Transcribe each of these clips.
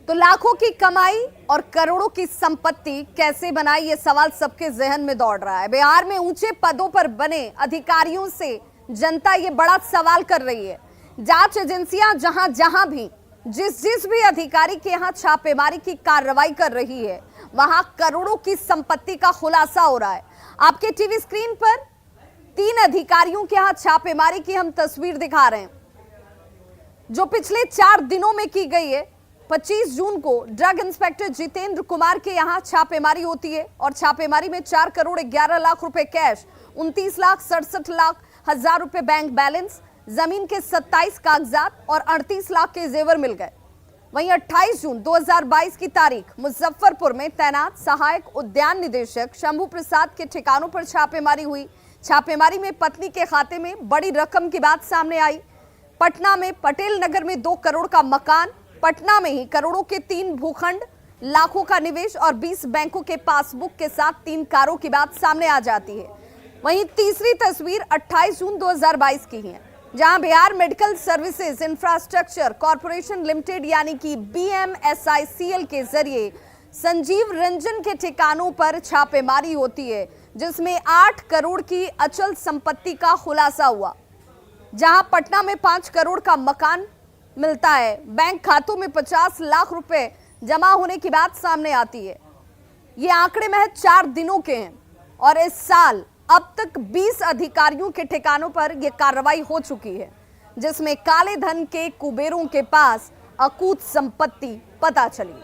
तो लाखों की कमाई और करोड़ों की संपत्ति कैसे बनाई, ये सवाल सबके जहन में दौड़ रहा है। बिहार में ऊंचे पदों पर बने अधिकारियों से जनता ये बड़ा सवाल कर रही है। जांच एजेंसियां जहां जहां भी जिस भी अधिकारी के यहां छापेमारी की कार्रवाई कर रही है, वहां करोड़ों की संपत्ति का खुलासा हो रहा है। आपके टीवी स्क्रीन पर 3 अधिकारियों के यहां छापेमारी की हम तस्वीर दिखा रहे हैं, जो पिछले 4 दिनों में की गई है। 25 जून को ड्रग इंस्पेक्टर जितेंद्र कुमार के यहां छापेमारी होती है और छापेमारी में 4 करोड़ 11 लाख रुपए कैश, 29 लाख 67 लाख हजार रुपए बैंक बैलेंस, जमीन के 27 कागजात और 38 लाख के जेवर मिल गए। वहीं 28 जून 2022 की तारीख मुजफ्फरपुर में तैनात सहायक उद्यान निदेशक शंभू प्रसाद के ठिकानों पर छापेमारी हुई। छापेमारी में पत्नी के खाते में बड़ी रकम की बात सामने आई। पटना में पटेल नगर में 2 करोड़ का मकान, पटना में ही करोड़ों के 3 भूखंड, लाखों का निवेश और 20 बैंकों के पासबुक के साथ 3 कारों की बात सामने आ जाती है। वहीं तीसरी तस्वीर 28 जून 2022 की है, जहां Bihar medical services infrastructure corporation limited यानी कि BMSICL के जरिए संजीव रंजन के ठिकानों पर छापेमारी होती है, जिसमें 8 करोड़ की अचल संपत्ति का खुलासा हुआ। जहां पटना में 5 करोड़ का मकान मिलता है, बैंक खातों में 50 लाख रुपए जमा होने की बात सामने आती है। ये आंकड़े महज 4 दिनों के हैं और इस साल अब तक 20 अधिकारियों के ठिकानों पर यह कार्रवाई हो चुकी है, जिसमें काले धन के कुबेरों के पास अकूत संपत्ति पता चली।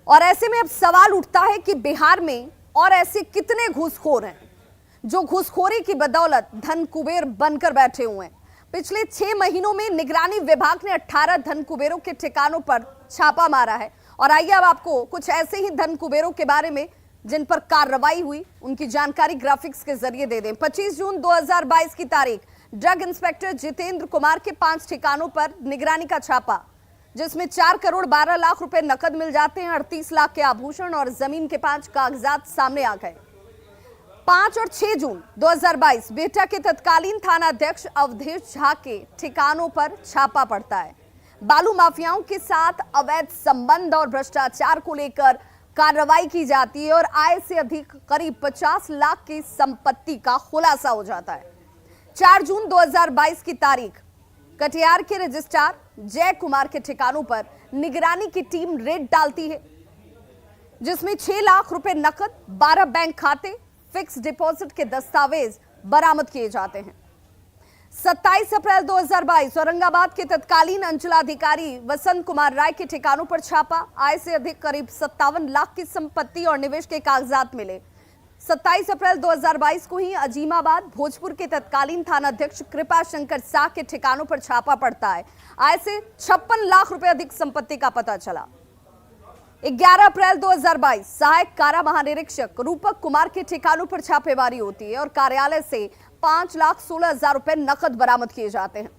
और ऐसे में अब सवाल उठता है कि बिहार में और ऐसे कितने घूसखोर हैं जो घूसखोरी की बदौलत धन कुबेर बनकर बैठे हुए हैं। पिछले 6 महीनों में निगरानी विभाग ने 18 धन कुबेरों के ठिकानों पर छापा मारा है। और आइए अब आपको कुछ ऐसे ही धन कुबेरों के बारे में जिन पर कार्रवाई हुई, उनकी जानकारी ग्राफिक्स के जरिए दे दें। 25 जून 2022 की तारीख ड्रग इंस्पेक्टर जितेंद्र कुमार के 5 ठिकानों पर निगरानी का छापा, जिसमें 4 करोड़ 12 लाख रुपए नकद मिल जाते हैं, 38 लाख के आभूषण और जमीन के 5 कागजात सामने आ गए। 5 और 6 जून 2022 बेटा के तत्कालीन थानाध्यक्ष अवधेश झा के ठिकानों पर छापा पड़ता है। बालू माफियाओं के साथ अवैध संबंध और भ्रष्टाचार को लेकर कार्रवाई की जाती है और आय से अधिक करीब 50 लाख की संपत्ति का खुलासा हो जाता है। 4 जून 2022 की तारीख कटिहार के रजिस्ट्रार जय कुमार के ठिकानों पर निगरानी की टीम रेड डालती है, जिसमें 6 लाख रुपए नकद, 12 बैंक खाते, फिक्स डिपॉजिट के दस्तावेज बरामद किए जाते हैं। 27 अप्रैल 2022 औरंगाबाद के तत्कालीन अंचलाधिकारी वसंत कुमार राय के ठिकानों पर छापा। आय से अधिक करीब 57 लाख की संपत्ति और निवेश के कागजात मिले। 27 अप्रैल 2022 को ही अजीमाबाद भोजपुर के तत्कालीन थानाध्यक्ष कृपा शंकर शाह के ठिकानों पर छापा पड़ता है। आय से 56 लाख रुपए अधिक संपत्ति का पता चला। 11 अप्रैल 2022 सहायक कारा महानिरीक्षक रूपक कुमार के ठिकानों पर छापेमारी होती है और कार्यालय से 5,16,000 रुपए नकद बरामद किए जाते हैं।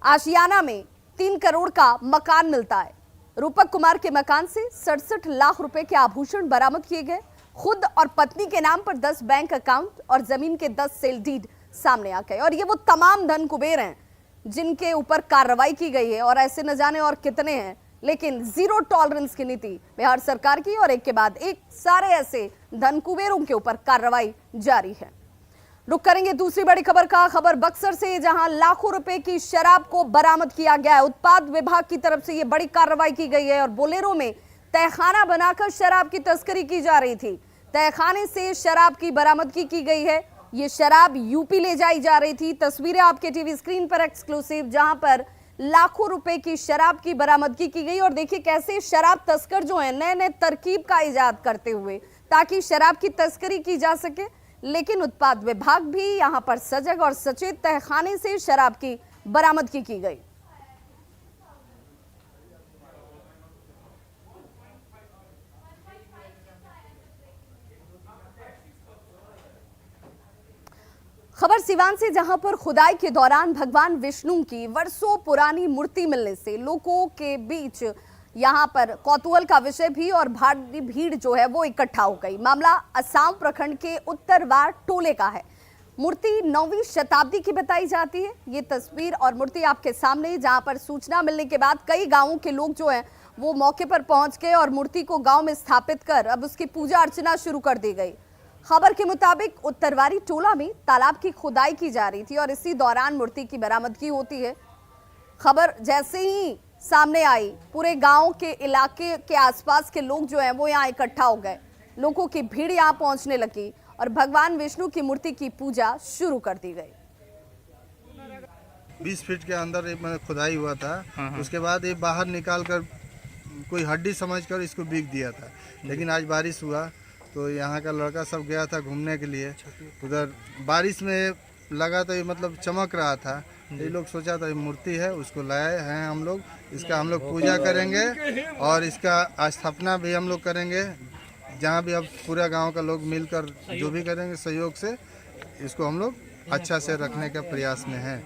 आशियाना में 3 करोड़ का मकान मिलता है। रूपक कुमार के मकान से 67 लाख रुपए के आभूषण बरामद किए गए। खुद और पत्नी के नाम पर 10 बैंक अकाउंट और जमीन के 10 सेल डीड सामने आ गए। और ये वो तमाम धन कुबेर हैं जिनके ऊपर कार्रवाई की गई है और ऐसे न जाने और कितने हैं, लेकिन जीरो टॉलरेंस की नीति बिहार सरकार की और एक के बाद एक सारे ऐसे धन कुबेरों के ऊपर कार्रवाई जारी है। रुक करेंगे दूसरी बड़ी खबर का। खबर बक्सर से, जहां लाखों रुपए की शराब को बरामद किया गया है। उत्पाद विभाग की तरफ से यह बड़ी कार्रवाई की गई है और बोलेरो में तहखाना बनाकर शराब की तस्करी की जा रही थी। तहखाने से शराब की बरामदगी की गई है। ये शराब यूपी ले जाई जा रही थी। तस्वीरें आपके टीवी स्क्रीन पर एक्सक्लूसिव, जहां पर लाखों रुपए की शराब की बरामदगी की गई। और देखिए कैसे शराब तस्कर जो है नए नए तरकीब का इजाद करते हुए ताकि शराब की तस्करी की जा सके। लेकिन उत्पाद विभाग भी यहां पर सजग और सचेत, तहखाने से शराब की बरामदगी की गई। खबर सिवान से, जहां पर खुदाई के दौरान भगवान विष्णु की वर्षों पुरानी मूर्ति मिलने से लोगों के बीच यहां पर कौतूहल का विषय भी और भारी भीड़ जो है वो इकट्ठा हो गई। मामला असम प्रखंड के उत्तरवार टोले का है। मूर्ति 9वीं शताब्दी की बताई जाती है। ये तस्वीर और मूर्ति आपके सामने, जहां पर सूचना मिलने के बाद कई गांवों के लोग जो हैं वो मौके पर पहुंच गए और मूर्ति को गांव में स्थापित कर अब उसकी पूजा अर्चना शुरू कर दी गई। खबर के मुताबिक उत्तरवारी टोला में तालाब की खुदाई की जा रही थी और इसी दौरान मूर्ति की बरामदगी होती है। खबर जैसे ही सामने आई, पूरे गांव के इलाके के आसपास के लोग जो हैं वो यहाँ इकट्ठा हो गए। लोगों की भीड़ यहाँ पहुंचने लगी और भगवान विष्णु की मूर्ति की पूजा शुरू कर दी गई। 20 फीट के अंदर एक खुदाई हुआ था। उसके बाद ये बाहर निकाल कर कोई हड्डी समझकर इसको बिक दिया था। लेकिन आज बारिश हुआ तो यहाँ का लड़का सब गया था घूमने के लिए, उधर बारिश में लगा तो ये मतलब चमक रहा था। ये लोग सोचा था ये मूर्ति है, उसको लाए हैं हम लोग। इसका हम लोग पूजा करेंगे और इसका स्थापना भी हम लोग करेंगे। जहाँ भी अब पूरा गांव का लोग मिलकर जो भी करेंगे सहयोग से इसको हम लोग अच्छा से रखने के प्रयास में हैं।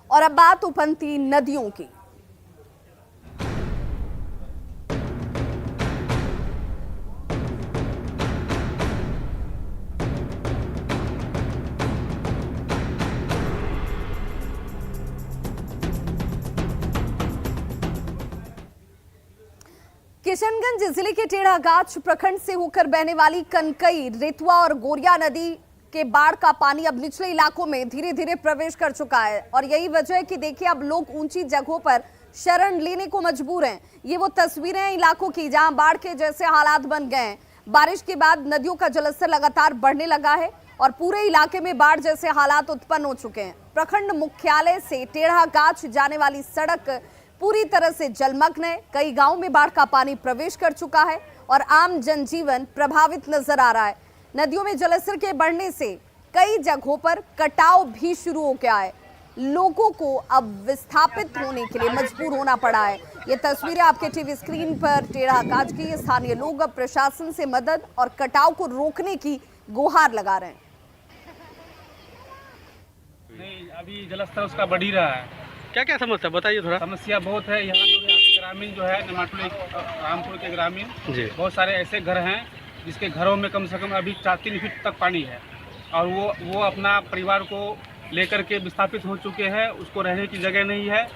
और अब बात उफनती नदियों की। किशनगंज जिले के टेढ़ागाछ प्रखंड से होकर बहने वाली कनकई, रेतुआ और गोरिया नदी के बाढ़ का पानी अब निचले इलाकों में धीरे धीरे प्रवेश कर चुका है और यही वजह है कि देखिए अब लोग ऊंची जगहों पर शरण लेने को मजबूर हैं। ये वो तस्वीरें हैं इलाकों की जहां बाढ़ के जैसे हालात बन गए हैं। बारिश के बाद नदियों का जलस्तर लगातार बढ़ने लगा है और पूरे इलाके में बाढ़ जैसे हालात उत्पन्न हो चुके हैं। प्रखंड मुख्यालय से टेढ़ागाछ जाने वाली सड़क पूरी तरह से जलमग्न है। कई गांवों में बाढ़ का पानी प्रवेश कर चुका है और आम जनजीवन प्रभावित नजर आ रहा है। नदियों में जलस्तर के बढ़ने से कई जगहों पर कटाव भी शुरू हो गया है। लोगों को अब विस्थापित होने के लिए मजबूर होना पड़ा है। ये तस्वीरें आपके टीवी स्क्रीन पर टेढ़ागाछ की। स्थानीय लोग अब प्रशासन से मदद और कटाव को रोकने की गुहार लगा रहे हैं। नहीं, अभी जलस्तर उसका बढ़ ही रहा है। क्या क्या समस्या बताइए थोड़ा। समस्या बहुत है। यहाँ जो है ग्रामीण जो है नमाटुल रामपुर के ग्रामीण जी, बहुत सारे ऐसे घर हैं जिसके घरों में कम से कम अभी 4-3 फीट तक पानी है और वो अपना परिवार को लेकर के विस्थापित हो चुके हैं। उसको रहने की जगह नहीं है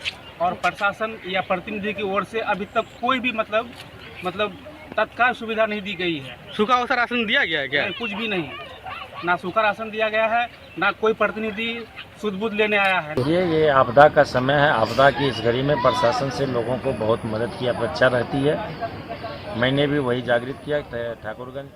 और प्रशासन या प्रतिनिधि की ओर से अभी तक कोई भी मतलब तत्काल सुविधा नहीं दी गई है। सूखा अवसर राशन दिया गया है क्या? कुछ भी नहीं, ना सूखा राशन दिया गया है, ना कोई प्रतिनिधि सुध-बुध लेने आया है। ये आपदा का समय है। आपदा की इस घड़ी में प्रशासन से लोगों को बहुत मदद की अपेक्षा रहती है। मैंने भी वही जागृत किया ठाकुरगंज।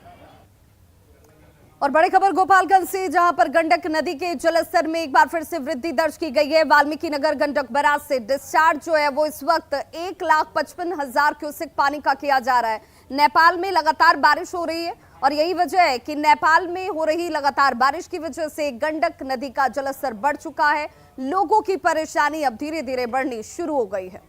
और बड़ी खबर गोपालगंज से, जहां पर गंडक नदी के जलस्तर में एक बार फिर से वृद्धि दर्ज की गई है। वाल्मीकि नगर गंडक बैराज से डिस्चार्ज जो है वो इस वक्त 1,55,000 क्यूसेक पानी का किया जा रहा है। नेपाल में लगातार बारिश हो रही है और यही वजह है कि नेपाल में हो रही लगातार बारिश की वजह से गंडक नदी का जलस्तर बढ़ चुका है। लोगों की परेशानी अब धीरे धीरे बढ़नी शुरू हो गई है।